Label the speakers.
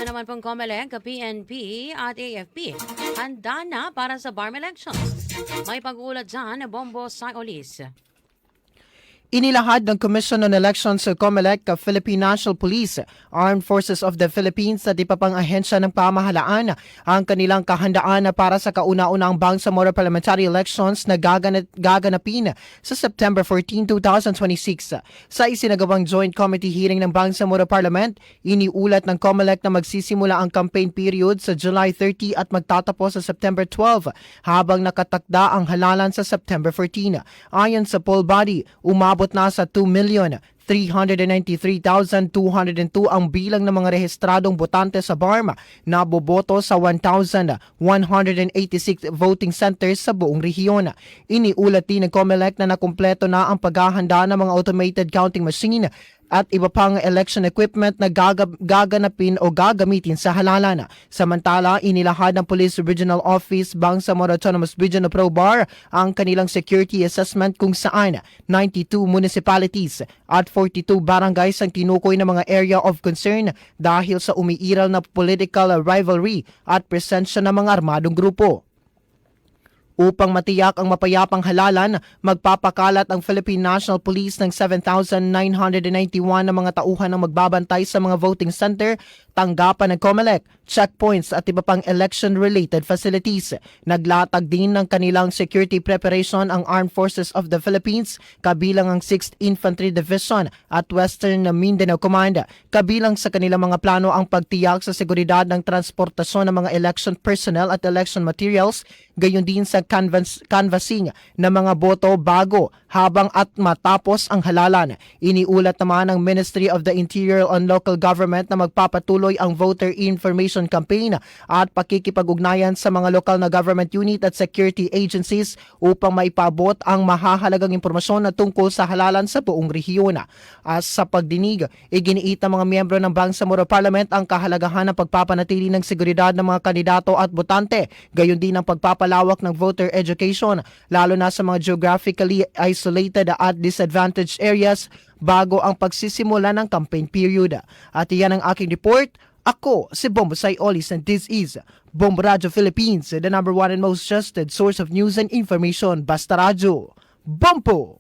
Speaker 1: Na naman pong COMELEC, PNP at AFP, handa na para sa BARM elections. May pag-uulat dyan, Bombo Saolis.
Speaker 2: Inilahad ng Commission on Elections sa COMELEC, Philippine National Police, Armed Forces of the Philippines at iba pang ahensya ng pamahalaan ang kanilang kahandaan para sa kauna-unang Bangsamoro Parliamentary Elections na gaganapin sa September 14, 2026. Sa isinagawang joint committee hearing ng Bangsamoro Parliament, iniulat ng COMELEC na magsisimula ang campaign period sa July 30 at magtatapos sa September 12 habang nakatakda ang halalan sa September 14. Ayon sa poll body, umabot na sa 2,393,202 ang bilang ng mga rehistradong botante sa BARM na boboto sa 1,186 voting centers sa buong rehiyon. Iniulat din ng COMELEC na nakumpleto na ang paghahanda ng mga automated counting machine at iba pang election equipment na gaganapin o gagamitin sa halalan. Samantala, inilahad ng Police Regional Office Bangsamoro Autonomous Region o PROBAR ang kanilang security assessment kung saan 92 municipalities at 42 barangays ang tinukoy ng mga area of concern dahil sa umiiral na political rivalry at presensya ng mga armadong grupo. Upang matiyak ang mapayapang halalan, magpapakalat ang Philippine National Police ng 7,991 na mga tauhan ang magbabantay sa mga voting center, tanggapan ng COMELEC, checkpoints at iba pang election-related facilities. Naglatag din ng kanilang security preparation ang Armed Forces of the Philippines, kabilang ang 6th Infantry Division at Western Mindanao Command. Kabilang sa kanilang mga plano ang pagtiyak sa seguridad ng transportasyon ng mga election personnel at election materials, gayon din sa canvassing ng mga boto bago, habang at matapos ang halalan. Iniulat naman ng Ministry of the Interior on Local Government na magpapatuloy ang voter information campaign at pakikipag-ugnayan sa mga lokal na government unit at security agencies upang maipabot ang mahahalagang impormasyon na tungkol sa halalan sa buong rehiyon. Sa pagdinig, iginiit ng mga miyembro ng Bangsamoro Parliament ang kahalagahan ng pagpapanatili ng seguridad ng mga kandidato at botante, gayon din ang pagpapalawak ng voter education, lalo na sa mga geographically isolated at disadvantaged areas bago ang pagsisimula ng campaign period. At iyan ang aking report. Ako si Bombo Saolis and this is Bombo Radio Philippines, the #1 and most trusted source of news and information. Basta Radio. Bombo!